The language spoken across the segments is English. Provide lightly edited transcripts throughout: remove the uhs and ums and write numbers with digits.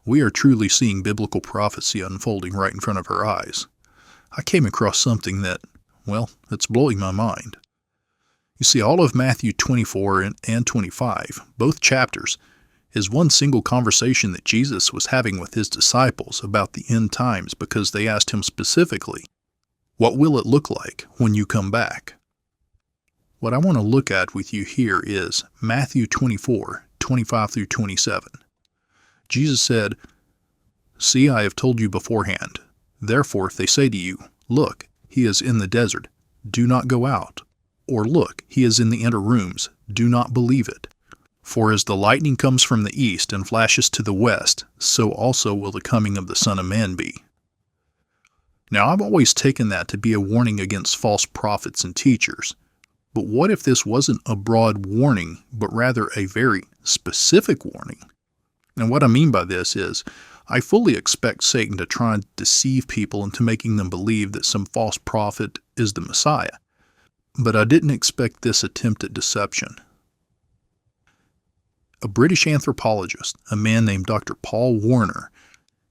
We are truly seeing biblical prophecy unfolding right in front of our eyes. I came across something that, well, it's blowing my mind. You see, all of Matthew 24 and 25, both chapters, is one single conversation that Jesus was having with his disciples about the end times, because they asked him specifically, "What will it look like when you come back?" What I want to look at with you here is Matthew 24, 25 through 27. Jesus said, "See, I have told you beforehand. Therefore, if they say to you, 'Look, he is in the desert,' do not go out. Or 'Look, he is in the inner rooms,' do not believe it. For as the lightning comes from the east and flashes to the west, so also will the coming of the Son of Man be." Now, I've always taken that to be a warning against false prophets and teachers. But what if this wasn't a broad warning, but rather a very specific warning? And what I mean by this is, I fully expect Satan to try and deceive people into making them believe that some false prophet is the Messiah. But I didn't expect this attempt at deception. A British anthropologist, a man named Dr. Paul Warner,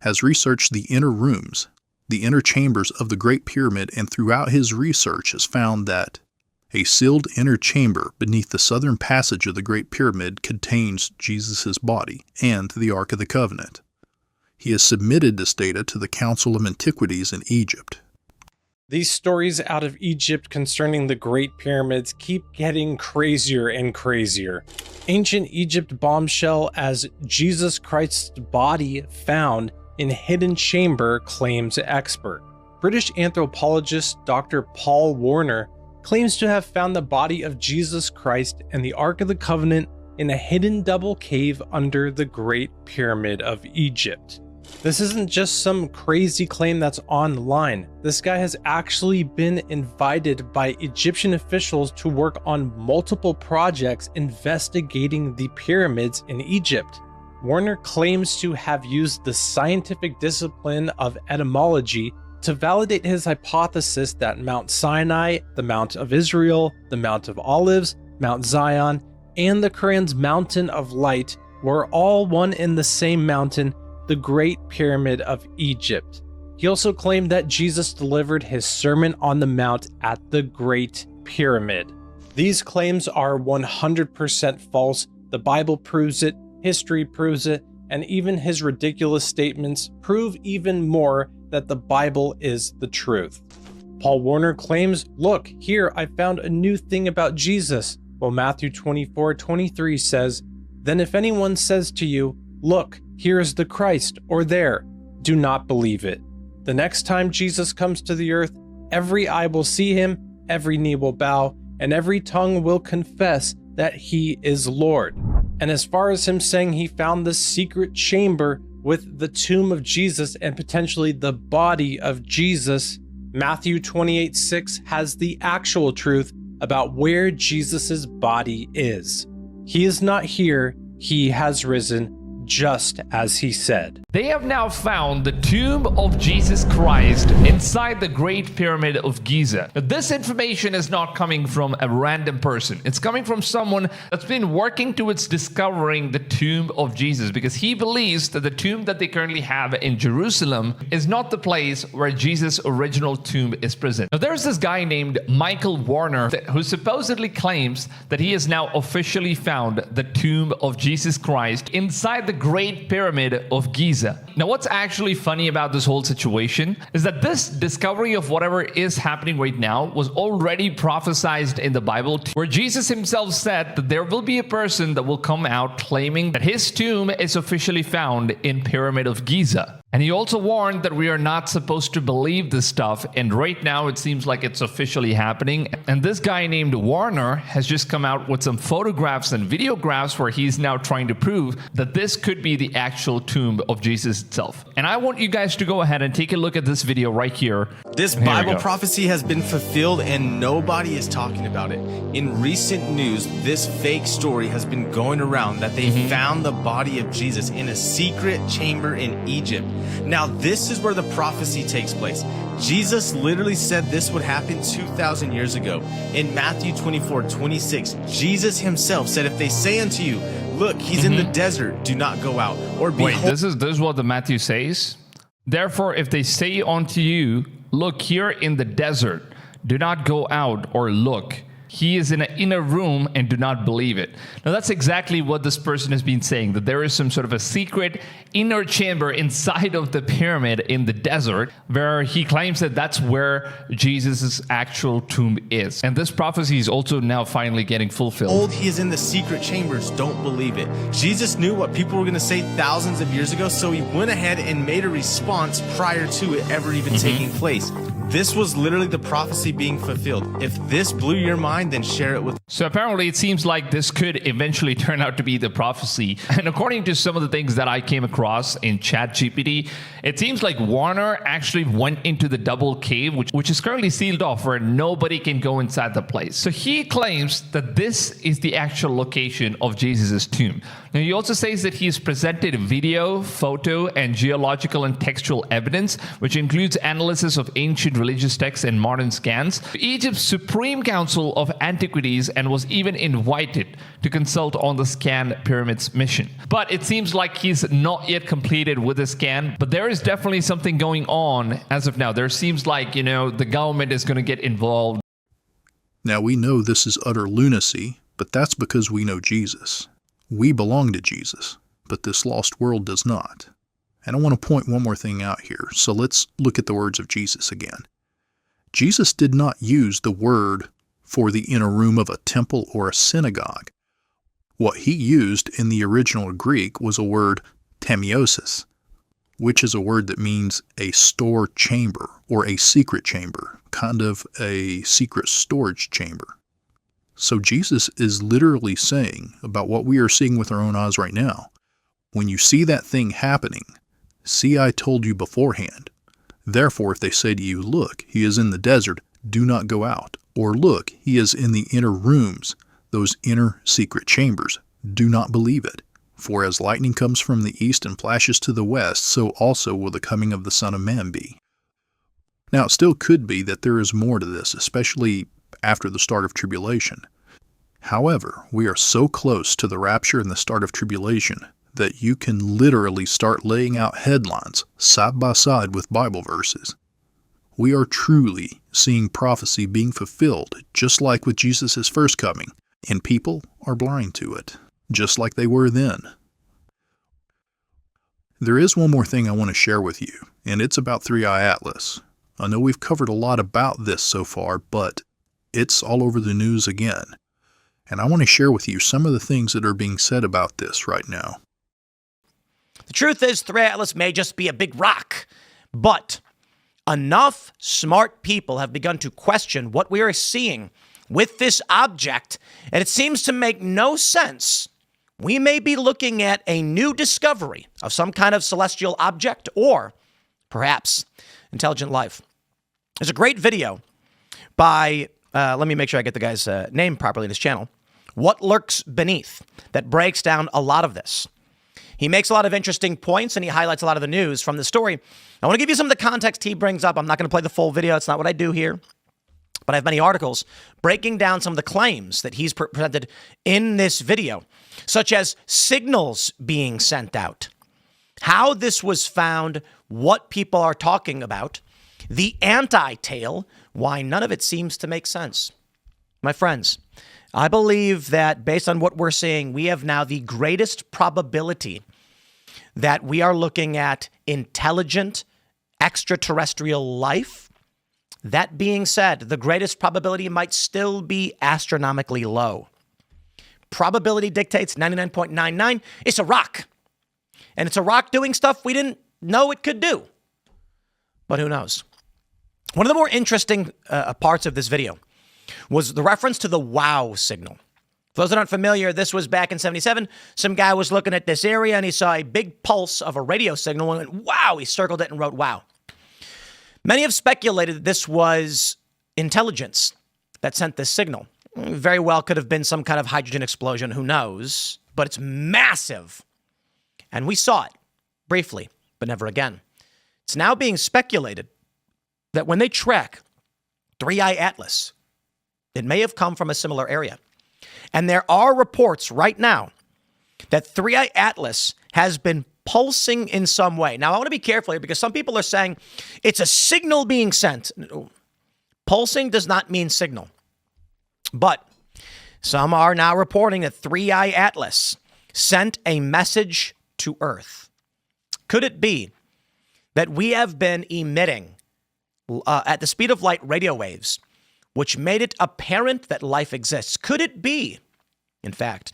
has researched the inner rooms, the inner chambers of the Great Pyramid, and throughout his research has found that a sealed inner chamber beneath the southern passage of the Great Pyramid contains Jesus' body and the Ark of the Covenant. He has submitted this data to the Council of Antiquities in Egypt. These stories out of Egypt concerning the Great Pyramids keep getting crazier and crazier. Ancient Egypt bombshell as Jesus Christ's body found in hidden chamber claims expert. British anthropologist Dr. Paul Warner claims to have found the body of Jesus Christ and the Ark of the Covenant in a hidden double cave under the Great Pyramid of Egypt. This isn't just some crazy claim that's online. This guy has actually been invited by Egyptian officials to work on multiple projects investigating the pyramids in Egypt. Warner claims to have used the scientific discipline of etymology to validate his hypothesis that Mount Sinai, the Mount of Israel, the Mount of Olives, Mount Zion, and the Quran's Mountain of Light were all one and the same mountain, the Great Pyramid of Egypt. He also claimed that Jesus delivered his Sermon on the Mount at the Great Pyramid. These claims are 100% false. The Bible proves it, history proves it, and even his ridiculous statements prove even more that the Bible is the truth. Paul Warner claims, "Look, here I found a new thing about Jesus," while Matthew 24:23 says, "Then if anyone says to you, 'Look, here is the Christ,' or 'there,' do not believe it. The next time Jesus comes to the earth, every eye will see him, every knee will bow, and every tongue will confess that he is Lord." And as far as him saying he found this secret chamber with the tomb of Jesus and potentially the body of Jesus, Matthew 28:6 has the actual truth about where Jesus's body is. He is not here, he has risen, just as he said. They have now found the tomb of Jesus Christ inside the Great Pyramid of Giza. Now, this information is not coming from a random person. It's coming from someone that's been working towards discovering the tomb of Jesus, because he believes that the tomb that they currently have in Jerusalem is not the place where Jesus' original tomb is present. Now, there's this guy named Michael Warner who supposedly claims that he has now officially found the tomb of Jesus Christ inside the Great Pyramid of Giza. Now, what's actually funny about this whole situation is that this discovery of whatever is happening right now was already prophesied in the Bible, where Jesus himself said that there will be a person that will come out claiming that his tomb is officially found in Pyramid of Giza. And he also warned that we are not supposed to believe this stuff, and right now it seems like it's officially happening. And this guy named Warner has just come out with some photographs and videographs where he's now trying to prove that this could be the actual tomb of Jesus itself. And I want you guys to go ahead and take a look at this video right here. This Bible prophecy has been fulfilled and nobody is talking about it. In recent news, this fake story has been going around that they found the body of Jesus in a secret chamber in Egypt. Now, this is where the prophecy takes place. Jesus literally said this would happen 2,000 years ago. In Matthew 24:26, Jesus himself said, "If they say unto you, look, he's in the desert, do not go out. Or behold, Wait, this is what the Matthew says. Therefore, if they say unto you, look here in the desert, do not go out or look. He is in an inner room and do not believe it. Now, that's exactly what this person has been saying, that there is some sort of a secret inner chamber inside of the pyramid in the desert where he claims that that's where Jesus' actual tomb is. And this prophecy is also now finally getting fulfilled. he is in the secret chambers, don't believe it. Jesus knew what people were going to say thousands of years ago, so he went ahead and made a response prior to it ever even taking place. This was literally the prophecy being fulfilled. If this blew your mind, then share it with. So apparently it seems like this could eventually turn out to be the prophecy. And according to some of the things that I came across in ChatGPT, it seems like Warner actually went into the double cave, which is currently sealed off, where nobody can go inside the place. So he claims that this is the actual location of Jesus' tomb. Now, he also says that he's presented video, photo, and geological and textual evidence, which includes analysis of ancient religious texts and modern scans, to Egypt's Supreme Council of Antiquities, and was even invited to consult on the Scan Pyramids mission. But it seems like he's not yet completed with the scan, but there is definitely something going on as of now. There seems like, the government is going to get involved. Now we know this is utter lunacy, but that's because we know Jesus. We belong to Jesus, but this lost world does not. And I want to point one more thing out here, so let's look at the words of Jesus again. Jesus did not use the word for the inner room of a temple or a synagogue. What he used in the original Greek was a word tamiosis, which is a word that means a store chamber or a secret chamber, kind of a secret storage chamber. So Jesus is literally saying about what we are seeing with our own eyes right now. When you see that thing happening, see, I told you beforehand. Therefore, if they say to you, look, he is in the desert, do not go out. Or look, he is in the inner rooms, those inner secret chambers, do not believe it. For as lightning comes from the east and flashes to the west, so also will the coming of the Son of Man be. Now, it still could be that there is more to this, especially after the start of tribulation. However, we are so close to the rapture and the start of tribulation that you can literally start laying out headlines side by side with Bible verses. We are truly seeing prophecy being fulfilled, just like with Jesus' first coming, and people are blind to it, just like they were then. There is one more thing I want to share with you, and it's about 3i Atlas. I know we've covered a lot about this so far, but it's all over the news again. And I want to share with you some of the things that are being said about this right now. The truth is, 3i Atlas may just be a big rock, but enough smart people have begun to question what we are seeing with this object, and it seems to make no sense. We may be looking at a new discovery of some kind of celestial object or perhaps intelligent life. There's a great video by, let me make sure I get the guy's name properly in his channel, What Lurks Beneath, that breaks down a lot of this. He makes a lot of interesting points, and he highlights a lot of the news from the story. I want to give you some of the context he brings up. I'm not going to play the full video. It's not what I do here. But I have many articles breaking down some of the claims that he's presented in this video, such as signals being sent out, how this was found, what people are talking about, the anti-tale, why none of it seems to make sense. My friends, I believe that based on what we're seeing, we have now the greatest probability that we are looking at intelligent extraterrestrial life. That being said, the greatest probability might still be astronomically low. Probability dictates 99.99. It's a rock. And it's a rock doing stuff we didn't know it could do. But who knows? One of the more interesting parts of this video was the reference to the wow signal. For those that aren't familiar, this was back in 77. Some guy was looking at this area and he saw a big pulse of a radio signal and went, wow, he circled it and wrote wow. Many have speculated that this was intelligence that sent this signal. Very well could have been some kind of hydrogen explosion, who knows, but it's massive. And we saw it briefly, but never again. It's now being speculated that when they track 3i Atlas, it may have come from a similar area. And there are reports right now that 3i Atlas has been pulsing in some way. Now, I want to be careful here because some people are saying it's a signal being sent. Pulsing does not mean signal. But some are now reporting that 3i Atlas sent a message to Earth. Could it be that we have been emitting at the speed of light radio waves, which made it apparent that life exists? Could it be, in fact,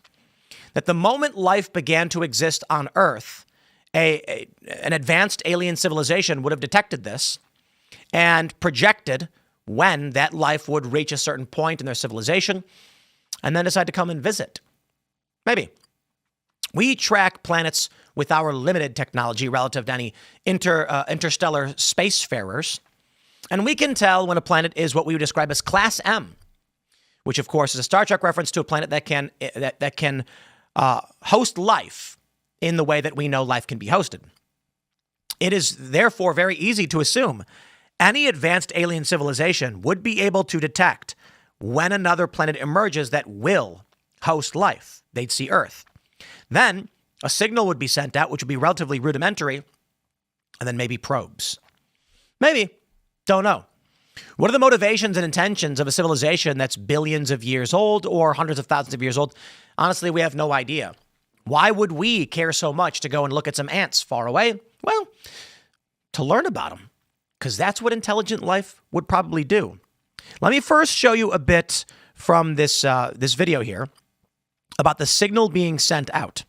that the moment life began to exist on Earth, an advanced alien civilization would have detected this and projected when that life would reach a certain point in their civilization and then decide to come and visit? Maybe. We track planets with our limited technology relative to any interstellar spacefarers, and we can tell when a planet is what we would describe as Class M, which, of course, is a Star Trek reference to a planet that can host life in the way that we know life can be hosted. It is therefore very easy to assume any advanced alien civilization would be able to detect when another planet emerges that will host life. They'd see Earth. Then a signal would be sent out, which would be relatively rudimentary, and then maybe probes. Maybe. Don't know. What are the motivations and intentions of a civilization that's billions of years old or hundreds of thousands of years old? Honestly, we have no idea. Why would we care so much to go and look at some ants far away? Well, to learn about them, because that's what intelligent life would probably do. Let me first show you a bit from this video here about the signal being sent out,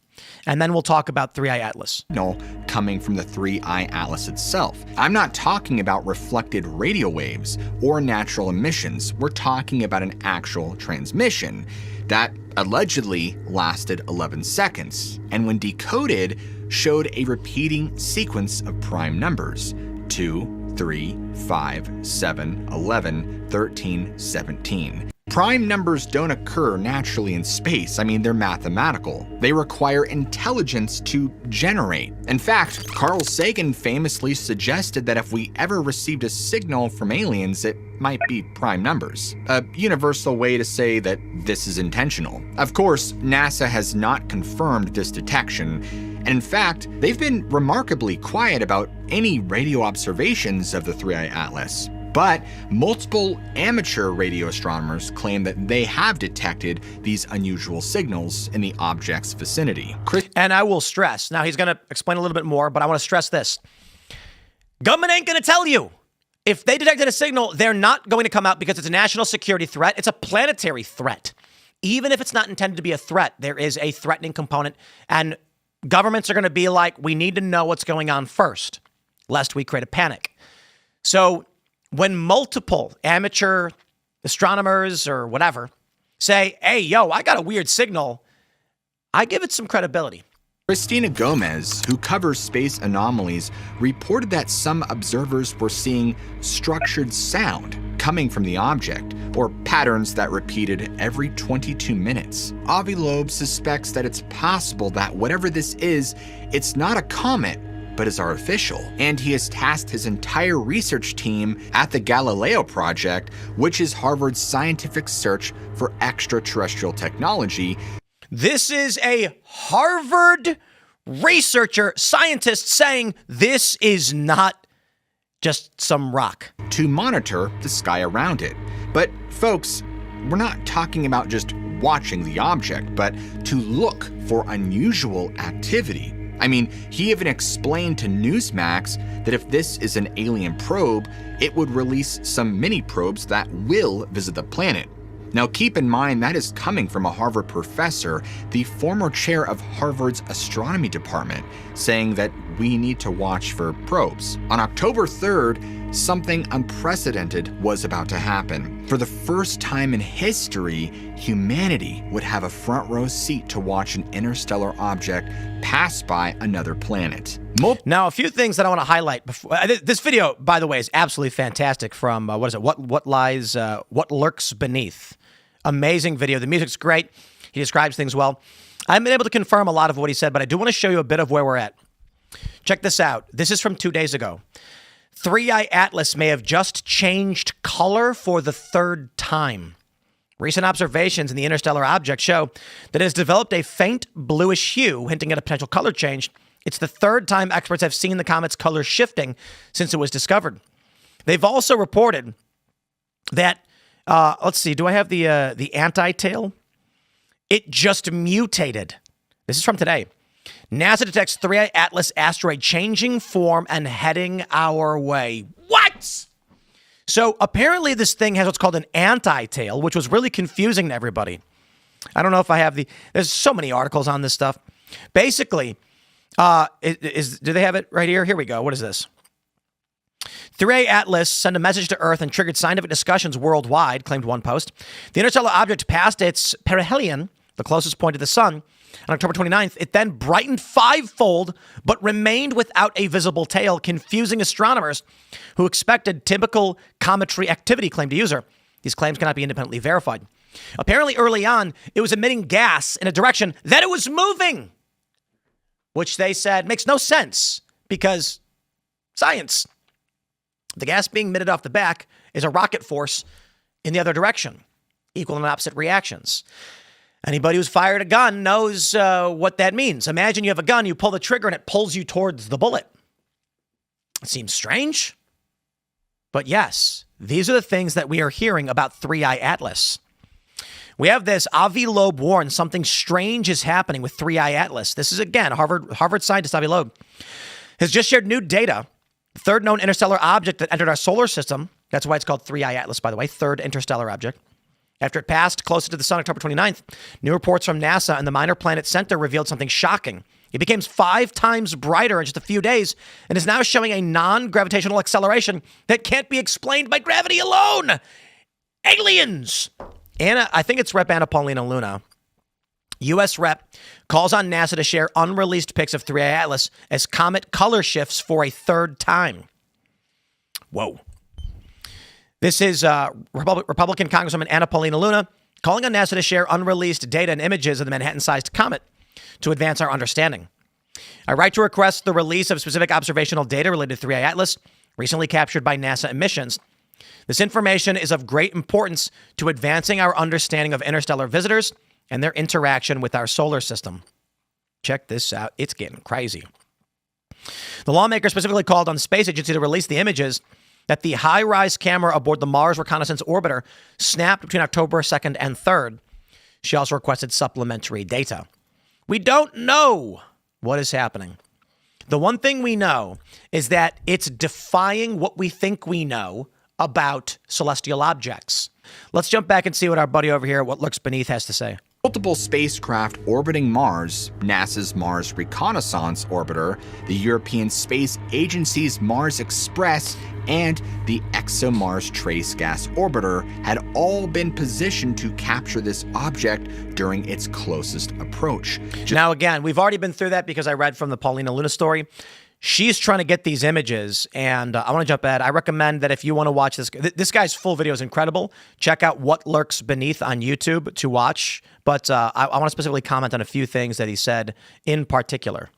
and then we'll talk about 3i Atlas. Signal coming from the 3i Atlas itself. I'm not talking about reflected radio waves or natural emissions. We're talking about an actual transmission that allegedly lasted 11 seconds, and when decoded, showed a repeating sequence of prime numbers: 2, 3, 5, 7, 11, 13, 17. Prime numbers don't occur naturally in space. I mean, they're mathematical. They require intelligence to generate. In fact, Carl Sagan famously suggested that if we ever received a signal from aliens, it might be prime numbers. A universal way to say that this is intentional. Of course, NASA has not confirmed this detection, and in fact, they've been remarkably quiet about any radio observations of the 3i Atlas. But multiple amateur radio astronomers claim that they have detected these unusual signals in the object's vicinity. And I will stress, now he's going to explain a little bit more, but I want to stress this. Government ain't going to tell you. If they detected a signal, they're not going to come out because it's a national security threat. It's a planetary threat. Even if it's not intended to be a threat, there is a threatening component, and governments are going to be like, we need to know what's going on first, lest we create a panic. So when multiple amateur astronomers or whatever say, hey, yo, I got a weird signal, I give it some credibility. Christina Gomez, who covers space anomalies, reported that some observers were seeing structured sound coming from the object, or patterns that repeated every 22 minutes. Avi Loeb suspects that it's possible that whatever this is, it's not a comet, but is artificial. And he has tasked his entire research team at the Galileo Project, which is Harvard's scientific search for extraterrestrial technology. This is a Harvard researcher, scientist saying this is not just some rock. To monitor the sky around it. But folks, we're not talking about just watching the object, but to look for unusual activity. I mean, he even explained to Newsmax that if this is an alien probe, it would release some mini probes that will visit the planet. Now keep in mind that is coming from a Harvard professor, the former chair of Harvard's astronomy department, saying that we need to watch for probes. On October 3rd, something unprecedented was about to happen. For the first time in history, humanity would have a front row seat to watch an interstellar object pass by another planet. Now, a few things that I want to highlight. Before, this video, by the way, is absolutely fantastic from, What Lurks Beneath. Amazing video. The music's great. He describes things well. I haven't been able to confirm a lot of what he said, but I do want to show you a bit of where we're at. Check this out. This is from 2 days ago. 3i Atlas may have just changed color for the third time. Recent observations in the interstellar object show that it has developed a faint bluish hue, hinting at a potential color change. It's the third time experts have seen the comet's color shifting since it was discovered. They've also reported that, let's see, do I have the anti-tail? It just mutated. This is from today. NASA detects 3I Atlas asteroid changing form and heading our way. What? So apparently this thing has what's called an anti-tail, which was really confusing to everybody. I don't know if I have there's so many articles on this stuff. Basically, do they have it right here? Here we go. What is this? 3A Atlas sent a message to Earth and triggered scientific discussions worldwide, claimed one post. The interstellar object passed its perihelion, the closest point to the sun, on October 29th. It then brightened fivefold, but remained without a visible tail, confusing astronomers who expected typical cometary activity, claimed a user. These claims cannot be independently verified. Apparently, early on, it was emitting gas in a direction that it was moving, which they said makes no sense because science. The gas being emitted off the back is a rocket force in the other direction, equal and opposite reactions. Anybody who's fired a gun knows what that means. Imagine you have a gun, you pull the trigger, and it pulls you towards the bullet. It seems strange, but yes, these are the things that we are hearing about 3I Atlas. We have this. Avi Loeb warns something strange is happening with 3I Atlas. This is, again, Harvard scientist Avi Loeb has just shared new data. The third known interstellar object that entered our solar system. That's why it's called 3I Atlas, by the way. Third interstellar object. After it passed closer to the sun October 29th, new reports from NASA and the Minor Planet Center revealed something shocking. It became 5 times brighter in just a few days and is now showing a non-gravitational acceleration that can't be explained by gravity alone. Aliens! I think it's Rep. Anna Paulina Luna, U.S. Rep, calls on NASA to share unreleased pics of 3I Atlas as comet color shifts for a third time. Whoa. This is Republican Congresswoman Anna Paulina Luna calling on NASA to share unreleased data and images of the Manhattan-sized comet to advance our understanding. I write to request the release of specific observational data related to 3I Atlas, recently captured by NASA missions. This information is of great importance to advancing our understanding of interstellar visitors and their interaction with our solar system. Check this out. It's getting crazy. The lawmaker specifically called on the space agency to release the images that the high-rise camera aboard the Mars Reconnaissance Orbiter snapped between October 2nd and 3rd. She also requested supplementary data. We don't know what is happening. The one thing we know is that it's defying what we think we know about celestial objects. Let's jump back and see what our buddy over here, What Lurks Beneath, has to say. Multiple spacecraft orbiting Mars, NASA's Mars Reconnaissance Orbiter, the European Space Agency's Mars Express, and the ExoMars Trace Gas Orbiter had all been positioned to capture this object during its closest approach. Now, again, we've already been through that because I read from the Paulina Luna story. She's trying to get these images, and I want to jump ahead. I recommend that if you want to watch this guy's full video is incredible. Check out What Lurks Beneath on YouTube to watch. But I want to specifically comment on a few things that he said in particular.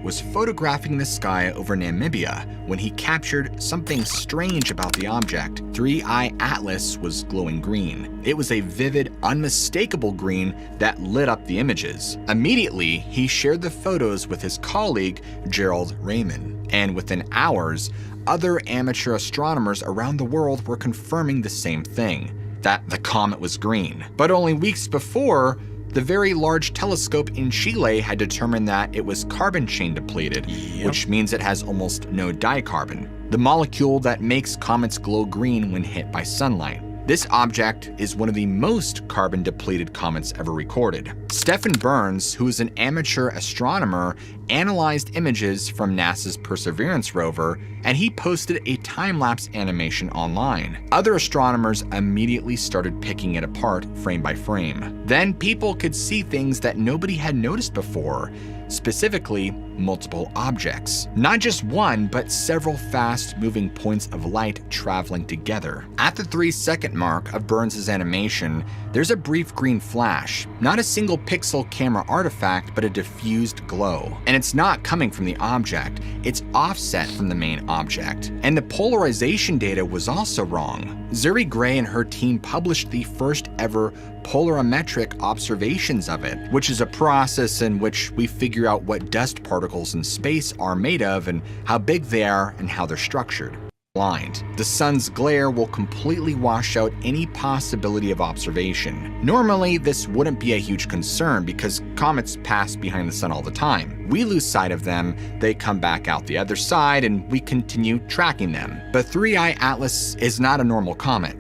Was photographing the sky over Namibia when he captured something strange about the object. 3I Atlas was glowing green. It was a vivid, unmistakable green that lit up the images. Immediately, he shared the photos with his colleague, Gerald Raymond, and within hours, other amateur astronomers around the world were confirming the same thing, that the comet was green. But only weeks before, the Very Large Telescope in Chile had determined that it was carbon chain depleted, which means it has almost no dicarbon, the molecule that makes comets glow green when hit by sunlight. This object is one of the most carbon-depleted comets ever recorded. Stephen Burns, who is an amateur astronomer, analyzed images from NASA's Perseverance rover, and he posted a time-lapse animation online. Other astronomers immediately started picking it apart frame by frame. Then people could see things that nobody had noticed before, specifically multiple objects. Not just one, but several fast-moving points of light traveling together. At the 3-second mark of Burns' animation, there's a brief green flash. Not a single pixel camera artifact, but a diffused glow. And it's not coming from the object, it's offset from the main object. And the polarization data was also wrong. Zuri Gray and her team published the first ever polarimetric observations of it, which is a process in which we figure out what dust particles in space are made of and how big they are and how they're structured. Blind. The sun's glare will completely wash out any possibility of observation. Normally, this wouldn't be a huge concern because comets pass behind the sun all the time. We lose sight of them, they come back out the other side, and we continue tracking them. But 3I Atlas is not a normal comet.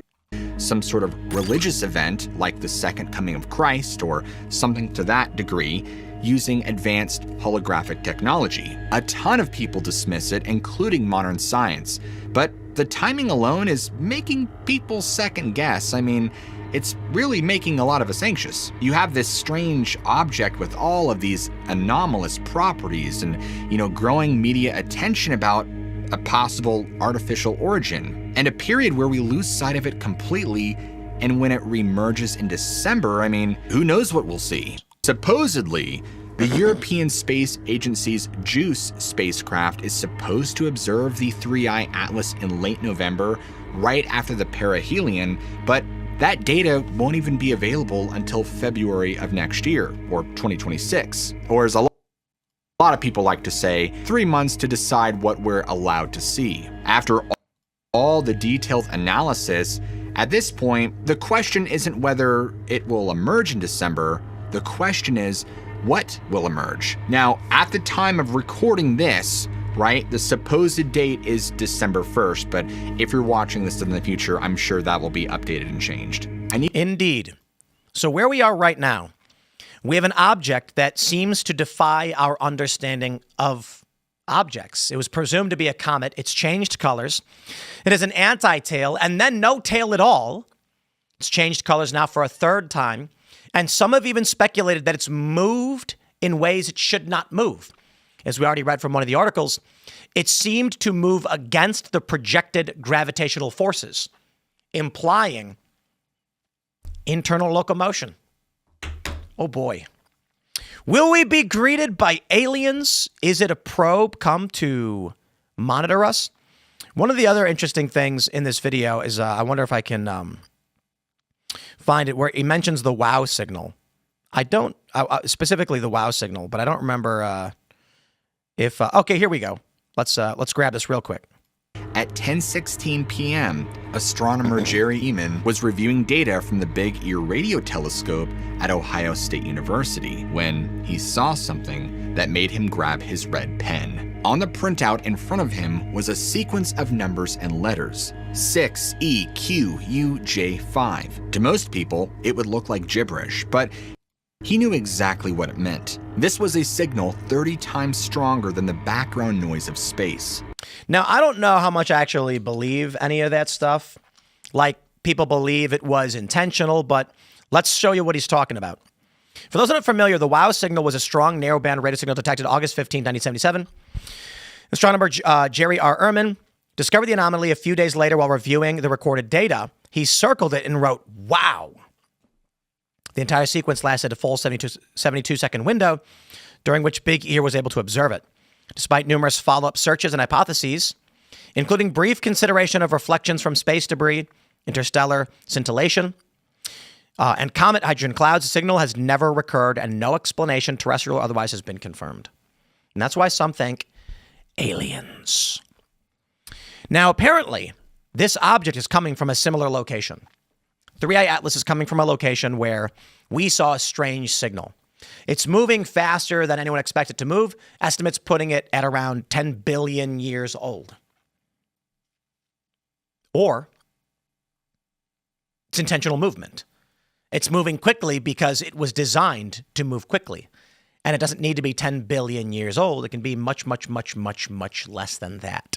Some sort of religious event, like the Second Coming of Christ or something to that degree, using advanced holographic technology. A ton of people dismiss it, including modern science, but the timing alone is making people second guess. I mean, it's really making a lot of us anxious. You have this strange object with all of these anomalous properties and, growing media attention about a possible artificial origin, and a period where we lose sight of it completely, and when it reemerges in December, I mean, who knows what we'll see? Supposedly, the European Space Agency's JUICE spacecraft is supposed to observe the 3I Atlas in late November, right after the perihelion, but that data won't even be available until February of next year, or 2026. Or as a lot of people like to say, 3 months to decide what we're allowed to see. After all the detailed analysis, at this point, the question isn't whether it will emerge in December. The question is, what will emerge? Now, at the time of recording this, right, the supposed date is December 1st, but if you're watching this in the future, I'm sure that will be updated and changed. Indeed. So where we are right now, we have an object that seems to defy our understanding of objects. It was presumed to be a comet. It's changed colors. It has an anti-tail and then no tail at all. It's changed colors now for a third time. And some have even speculated that it's moved in ways it should not move. As we already read from one of the articles, it seemed to move against the projected gravitational forces, implying internal locomotion. Oh boy. Will we be greeted by aliens? Is it a probe come to monitor us? One of the other interesting things in this video is, I wonder if I can find it, where he mentions the wow signal. I don't, specifically the wow signal, but I don't remember if, okay, here we go. Let's grab this real quick. At 10:16 p.m., astronomer Jerry Eman was reviewing data from the Big Ear Radio Telescope at Ohio State University when he saw something that made him grab his red pen. On the printout in front of him was a sequence of numbers and letters, 6EQUJ5. To most people, it would look like gibberish, but he knew exactly what it meant. This was a signal 30 times stronger than the background noise of space. Now, I don't know how much I actually believe any of that stuff. Like, people believe it was intentional, but let's show you what he's talking about. For those not familiar, the WOW signal was a strong narrowband radio signal detected August 15, 1977. Astronomer Jerry R. Ehrman discovered the anomaly a few days later while reviewing the recorded data. He circled it and wrote, "Wow." The entire sequence lasted a full 72-second window, during which Big Ear was able to observe it. Despite numerous follow-up searches and hypotheses, including brief consideration of reflections from space debris, interstellar scintillation, and comet hydrogen clouds, the signal has never recurred and no explanation, terrestrial or otherwise, has been confirmed. And that's why some think aliens. Now, apparently, this object is coming from a similar location. 3I Atlas is coming from a location where we saw a strange signal. It's moving faster than anyone expected to move, estimates putting it at around 10 billion years old. Or it's intentional movement. It's moving quickly because it was designed to move quickly. And it doesn't need to be 10 billion years old. It can be much, much, much, much, much less than that.